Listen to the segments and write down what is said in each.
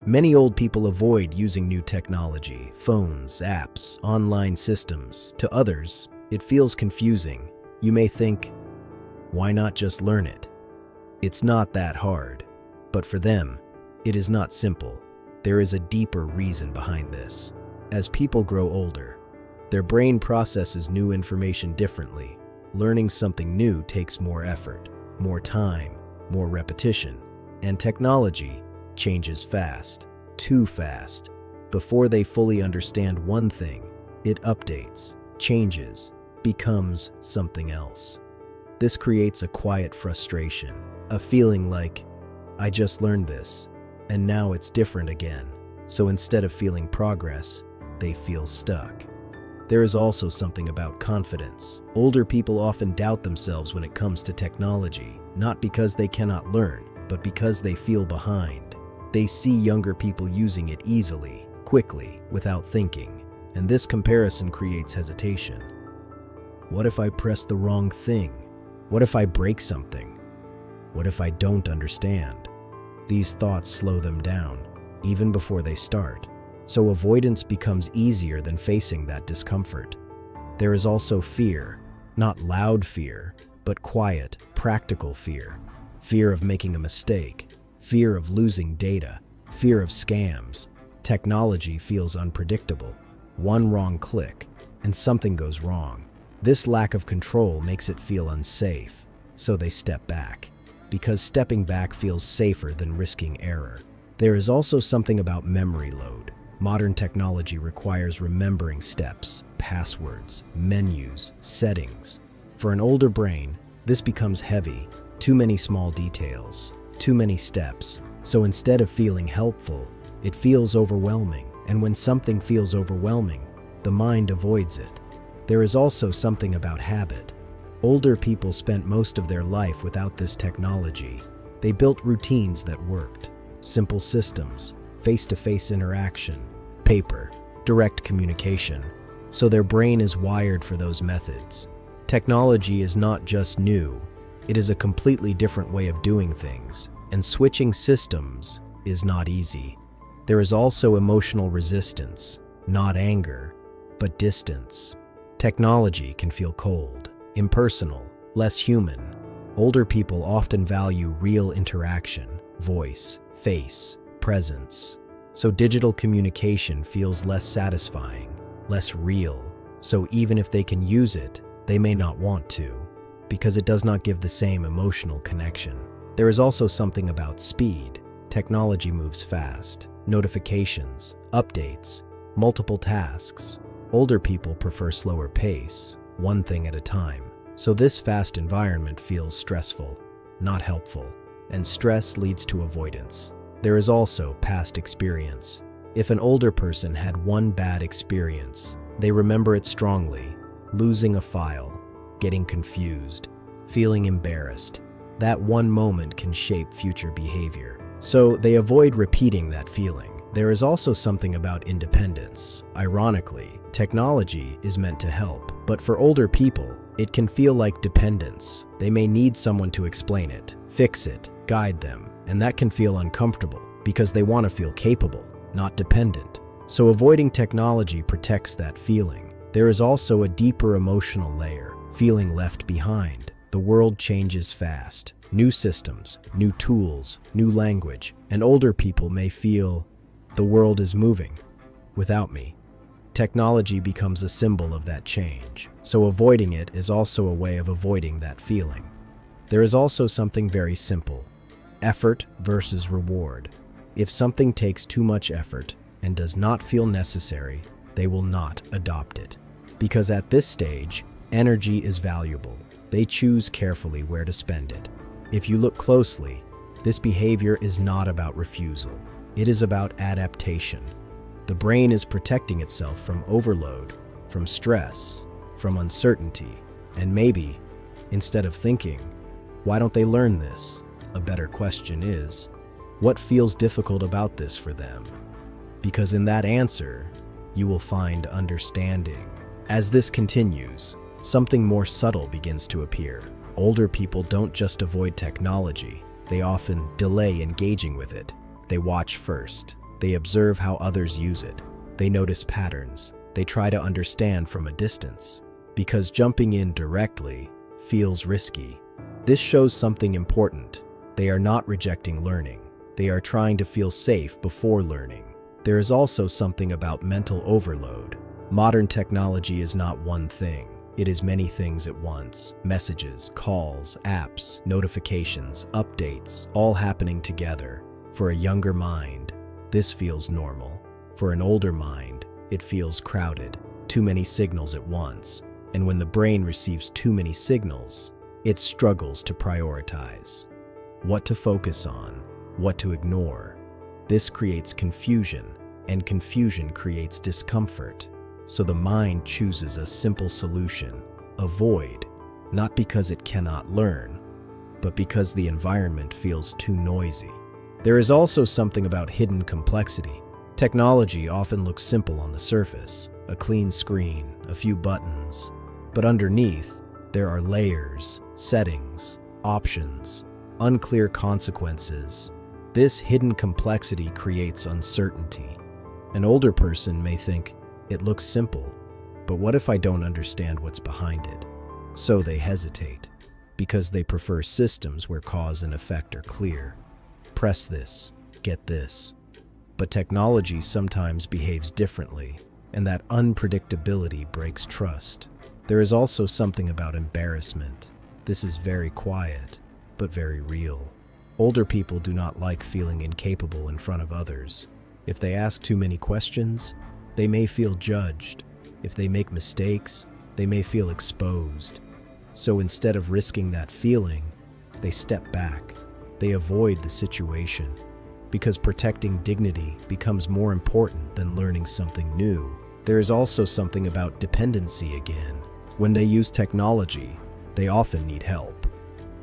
Many old people avoid using new technology, phones, apps, online systems. To others, it feels confusing. You may think, why not just learn it? It's not that hard. But for them, it is not simple. There is a deeper reason behind this. As people grow older, their brain processes new information differently. Learning something new takes more effort, more time, more repetition, and technology changes fast, too fast. Before they fully understand one thing, it updates, changes, becomes something else. This creates a quiet frustration, a feeling like, I just learned this, and now it's different again. So instead of feeling progress, they feel stuck. There is also something about confidence. Older people often doubt themselves when it comes to technology, not because they cannot learn, but because they feel behind. They see younger people using it easily, quickly, without thinking, and this comparison creates hesitation. What if I press the wrong thing? What if I break something? What if I don't understand? These thoughts slow them down, even before they start. So avoidance becomes easier than facing that discomfort. There is also fear, not loud fear, but quiet, practical fear. Fear of making a mistake, fear of losing data, fear of scams. Technology feels unpredictable. One wrong click, and something goes wrong. This lack of control makes it feel unsafe, so they step back, because stepping back feels safer than risking error. There is also something about memory load. Modern technology requires remembering steps, passwords, menus, settings. For an older brain, this becomes heavy. Too many small details, too many steps. So instead of feeling helpful, it feels overwhelming. And when something feels overwhelming, the mind avoids it. There is also something about habit. Older people spent most of their life without this technology. They built routines that worked. Simple systems, face-to-face interaction, paper, direct communication. So their brain is wired for those methods. Technology is not just new. It is a completely different way of doing things, and switching systems is not easy. There is also emotional resistance, not anger, but distance. Technology can feel cold, impersonal, less human. Older people often value real interaction, voice, face, presence. So digital communication feels less satisfying, less real. So even if they can use it, they may not want to, because it does not give the same emotional connection. There is also something about speed. Technology moves fast. Notifications, updates, multiple tasks. Older people prefer slower pace, one thing at a time. So this fast environment feels stressful, not helpful, and stress leads to avoidance. There is also past experience. If an older person had one bad experience, they remember it strongly. Losing a file, getting confused, feeling embarrassed. That one moment can shape future behavior. So they avoid repeating that feeling. There is also something about independence. Ironically, technology is meant to help, but for older people, it can feel like dependence. They may need someone to explain it, fix it, guide them, and that can feel uncomfortable because they want to feel capable, not dependent. So avoiding technology protects that feeling. There is also a deeper emotional layer, feeling left behind. The world changes fast. New systems, new tools, new language, and older people may feel, the world is moving without me. Technology becomes a symbol of that change, so avoiding it is also a way of avoiding that feeling. There is also something very simple: effort versus reward. If something takes too much effort and does not feel necessary, they will not adopt it. Because at this stage, energy is valuable. They choose carefully where to spend it. If you look closely, this behavior is not about refusal. It is about adaptation. The brain is protecting itself from overload, from stress, from uncertainty. And maybe, instead of thinking, why don't they learn this? A better question is, what feels difficult about this for them? Because in that answer, you will find understanding. As this continues, something more subtle begins to appear. Older people don't just avoid technology, they often delay engaging with it. They watch first. They observe how others use it. They notice patterns. They try to understand from a distance. Because jumping in directly feels risky. This shows something important. They are not rejecting learning. They are trying to feel safe before learning. There is also something about mental overload. Modern technology is not one thing. It is many things at once. Messages, calls, apps, notifications, updates, all happening together. For a younger mind, this feels normal. For an older mind, it feels crowded. Too many signals at once. And when the brain receives too many signals, it struggles to prioritize. What to focus on, what to ignore. This creates confusion, and confusion creates discomfort. So the mind chooses a simple solution: avoid, not because it cannot learn, but because the environment feels too noisy. There is also something about hidden complexity. Technology often looks simple on the surface, a clean screen, a few buttons. But underneath, there are layers, settings, options, unclear consequences. This hidden complexity creates uncertainty. An older person may think, it looks simple, but what if I don't understand what's behind it? So they hesitate, because they prefer systems where cause and effect are clear. Press this, get this. But technology sometimes behaves differently, and that unpredictability breaks trust. There is also something about embarrassment. This is very quiet, but very real. Older people do not like feeling incapable in front of others. If they ask too many questions, they may feel judged. If they make mistakes, they may feel exposed. So instead of risking that feeling, they step back. They avoid the situation, because protecting dignity becomes more important than learning something new. There is also something about dependency again. When they use technology, they often need help,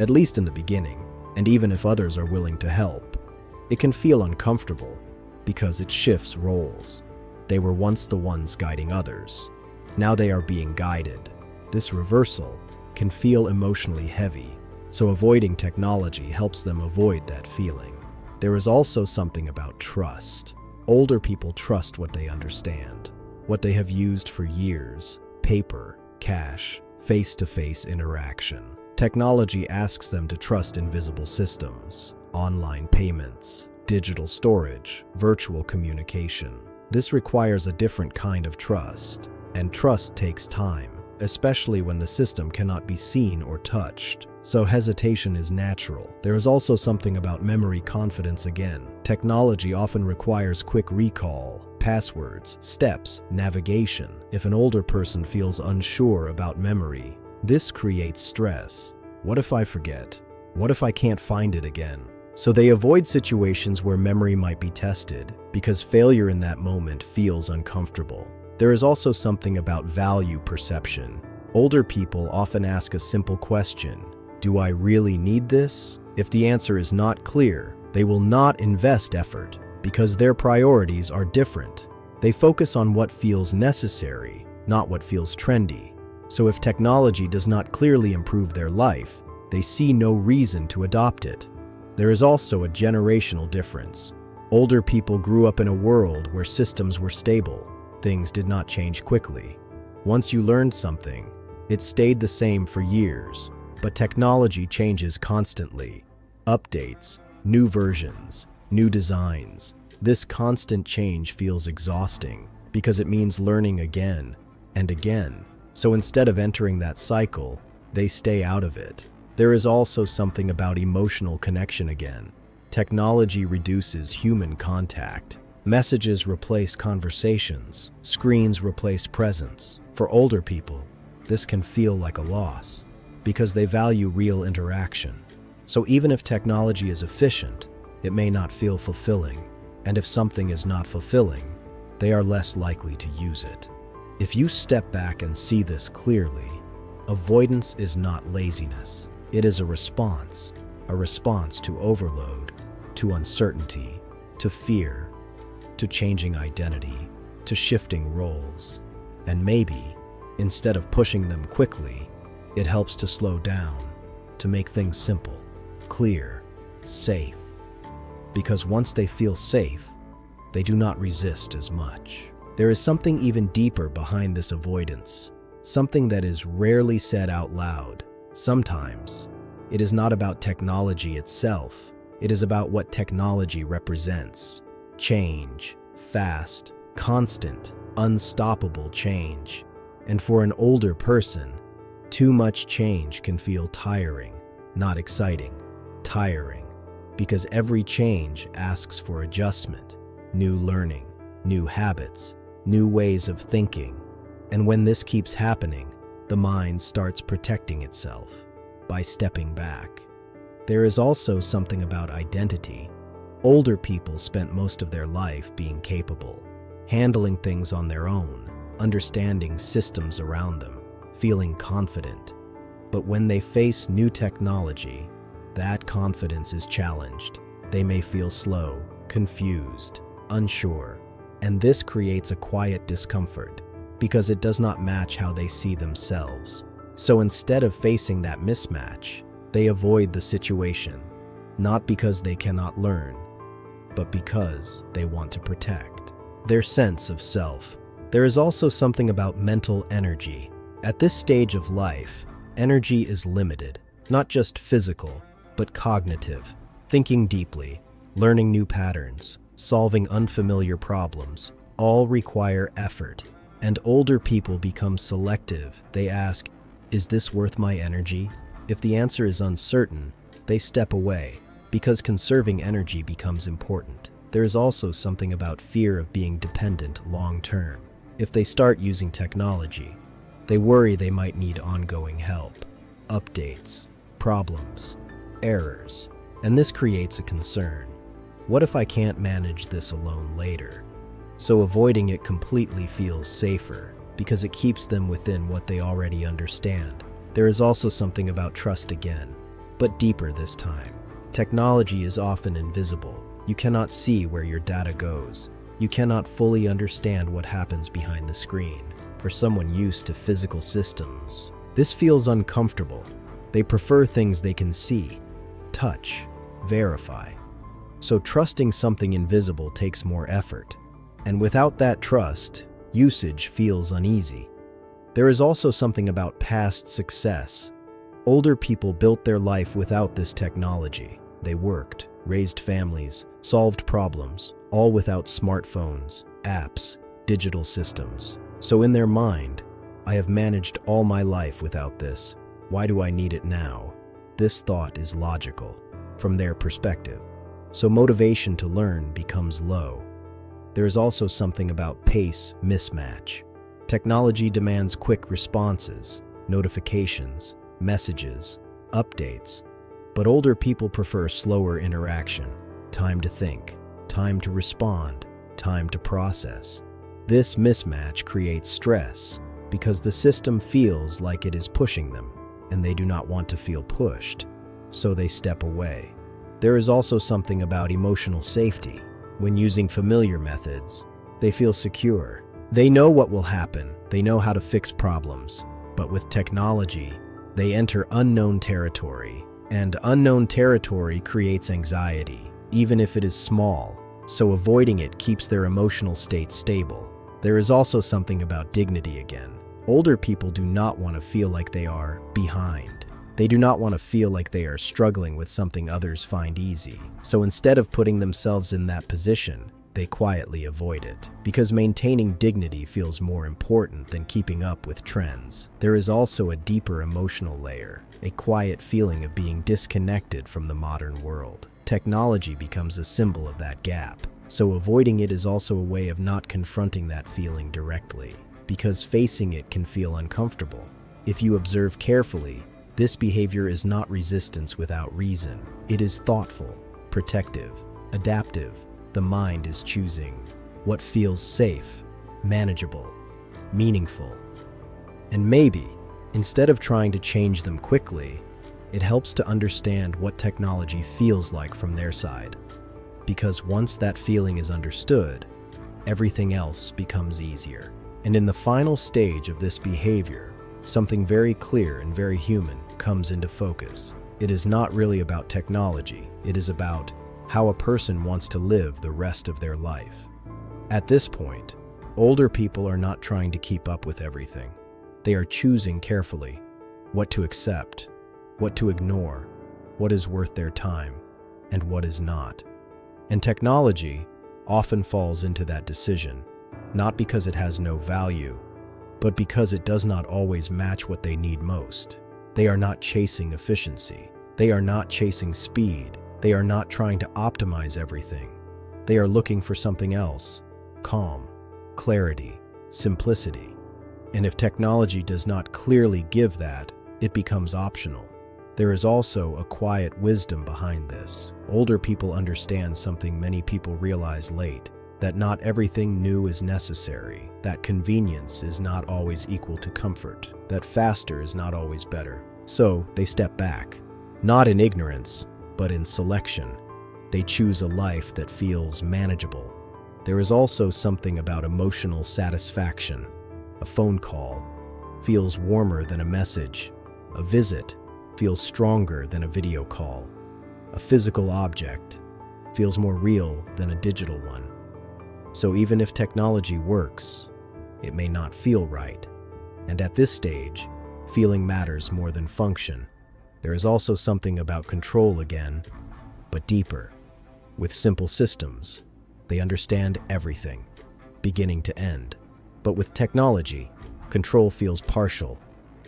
at least in the beginning, and even if others are willing to help, it can feel uncomfortable because it shifts roles. They were once the ones guiding others. Now they are being guided. This reversal can feel emotionally heavy, so avoiding technology helps them avoid that feeling. There is also something about trust. Older people trust what they understand, what they have used for years: paper, cash, face-to-face interaction. Technology asks them to trust invisible systems, online payments, digital storage, virtual communication. This requires a different kind of trust, and trust takes time, especially when the system cannot be seen or touched. So hesitation is natural. There is also something about memory confidence again. Technology often requires quick recall, passwords, steps, navigation. If an older person feels unsure about memory, this creates stress. What if I forget? What if I can't find it again? So they avoid situations where memory might be tested, because failure in that moment feels uncomfortable. There is also something about value perception. Older people often ask a simple question: do I really need this? If the answer is not clear, they will not invest effort, because their priorities are different. They focus on what feels necessary, not what feels trendy. So if technology does not clearly improve their life, they see no reason to adopt it. There is also a generational difference. Older people grew up in a world where systems were stable. Things did not change quickly. Once you learned something, it stayed the same for years. But technology changes constantly. Updates, new versions, new designs. This constant change feels exhausting because it means learning again and again. So instead of entering that cycle, they stay out of it. There is also something about emotional connection again. Technology reduces human contact. Messages replace conversations. Screens replace presence. For older people, this can feel like a loss because they value real interaction. So even if technology is efficient, it may not feel fulfilling. And if something is not fulfilling, they are less likely to use it. If you step back and see this clearly, avoidance is not laziness. It is a response to overload, to uncertainty, to fear, to changing identity, to shifting roles. And maybe, instead of pushing them quickly, it helps to slow down, to make things simple, clear, safe. Because once they feel safe, they do not resist as much. There is something even deeper behind this avoidance, something that is rarely said out loud. Sometimes, it is not about technology itself, it is about what technology represents. Change, fast, constant, unstoppable change. And for an older person, too much change can feel tiring, not exciting, tiring, because every change asks for adjustment, new learning, new habits, new ways of thinking. And when this keeps happening, the mind starts protecting itself by stepping back. There is also something about identity. Older people spent most of their life being capable, handling things on their own, understanding systems around them, feeling confident. But when they face new technology, that confidence is challenged. They may feel slow, confused, unsure, and this creates a quiet discomfort because it does not match how they see themselves. So instead of facing that mismatch, they avoid the situation, not because they cannot learn, but because they want to protect their sense of self. There is also something about mental energy. At this stage of life, energy is limited, not just physical, but cognitive. Thinking deeply, learning new patterns, solving unfamiliar problems, all require effort. And older people become selective. They ask, is this worth my energy? If the answer is uncertain, they step away, because conserving energy becomes important. There is also something about fear of being dependent long-term. If they start using technology, they worry they might need ongoing help, updates, problems, errors, and this creates a concern. What if I can't manage this alone later? So avoiding it completely feels safer because it keeps them within what they already understand. There is also something about trust again, but deeper this time. Technology is often invisible. You cannot see where your data goes. You cannot fully understand what happens behind the screen. For someone used to physical systems, this feels uncomfortable. They prefer things they can see, touch, verify. So trusting something invisible takes more effort. And without that trust, usage feels uneasy. There is also something about past success. Older people built their life without this technology. They worked, raised families, solved problems, all without smartphones, apps, digital systems. So in their mind, I have managed all my life without this. Why do I need it now? This thought is logical from their perspective. So motivation to learn becomes low. There is also something about pace mismatch. Technology demands quick responses, notifications, messages, updates, but older people prefer slower interaction, time to think, time to respond, time to process. This mismatch creates stress because the system feels like it is pushing them, and they do not want to feel pushed, so they step away. There is also something about emotional safety. When using familiar methods, they feel secure. They know what will happen, they know how to fix problems. But with technology, they enter unknown territory, and unknown territory creates anxiety, even if it is small, so avoiding it keeps their emotional state stable. There is also something about dignity again. Older people do not want to feel like they are behind. They do not want to feel like they are struggling with something others find easy. So instead of putting themselves in that position, they quietly avoid it, because maintaining dignity feels more important than keeping up with trends. There is also a deeper emotional layer, a quiet feeling of being disconnected from the modern world. Technology becomes a symbol of that gap, so avoiding it is also a way of not confronting that feeling directly, because facing it can feel uncomfortable. If you observe carefully, this behavior is not resistance without reason. It is thoughtful, protective, adaptive. The mind is choosing what feels safe, manageable, meaningful. And maybe, instead of trying to change them quickly, it helps to understand what technology feels like from their side. Because once that feeling is understood, everything else becomes easier. And in the final stage of this behavior, something very clear and very human comes into focus. It is not really about technology. It is about how a person wants to live the rest of their life. At this point, older people are not trying to keep up with everything. They are choosing carefully what to accept, what to ignore, what is worth their time, and what is not. And technology often falls into that decision, not because it has no value, but because it does not always match what they need most. They are not chasing efficiency. They are not chasing speed. They are not trying to optimize everything. They are looking for something else: calm, clarity, simplicity. And if technology does not clearly give that, it becomes optional. There is also a quiet wisdom behind this. Older people understand something many people realize late, that not everything new is necessary, that convenience is not always equal to comfort, that faster is not always better. So they step back, not in ignorance, but in selection. They choose a life that feels manageable. There is also something about emotional satisfaction. A phone call feels warmer than a message. A visit feels stronger than a video call. A physical object feels more real than a digital one. So even if technology works, it may not feel right. And at this stage, feeling matters more than function. There is also something about control again, but deeper. With simple systems, they understand everything, beginning to end. But with technology, control feels partial.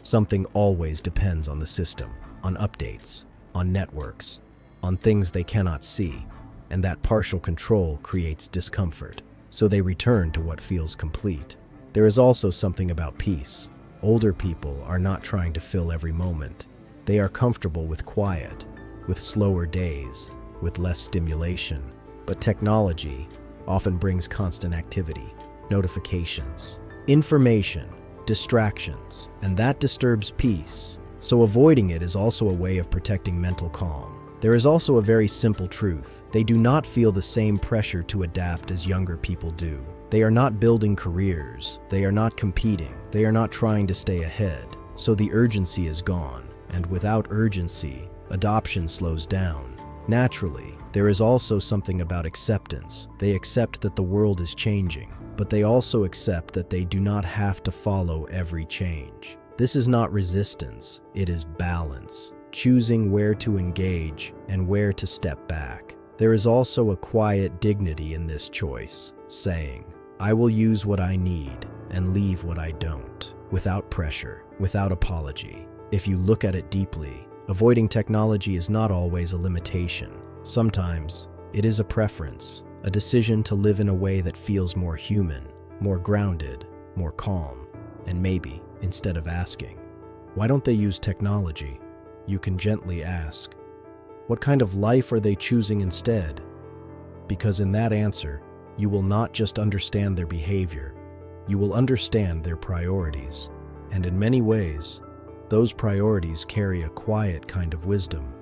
Something always depends on the system, on updates, on networks, on things they cannot see, and that partial control creates discomfort. So they return to what feels complete. There is also something about peace. Older people are not trying to fill every moment. They are comfortable with quiet, with slower days, with less stimulation. But technology often brings constant activity, notifications, information, distractions, and that disturbs peace. So avoiding it is also a way of protecting mental calm. There is also a very simple truth. They do not feel the same pressure to adapt as younger people do. They are not building careers. They are not competing. They are not trying to stay ahead. So the urgency is gone. And without urgency, adoption slows down. Naturally, there is also something about acceptance. They accept that the world is changing, but they also accept that they do not have to follow every change. This is not resistance, it is balance, choosing where to engage and where to step back. There is also a quiet dignity in this choice, saying, I will use what I need and leave what I don't, without pressure, without apology. If you look at it deeply, avoiding technology is not always a limitation. Sometimes it is a preference, a decision to live in a way that feels more human, more grounded, more calm. And maybe, instead of asking, why don't they use technology? You can gently ask, what kind of life are they choosing instead? Because in that answer, you will not just understand their behavior, you will understand their priorities. And in many ways, those priorities carry a quiet kind of wisdom.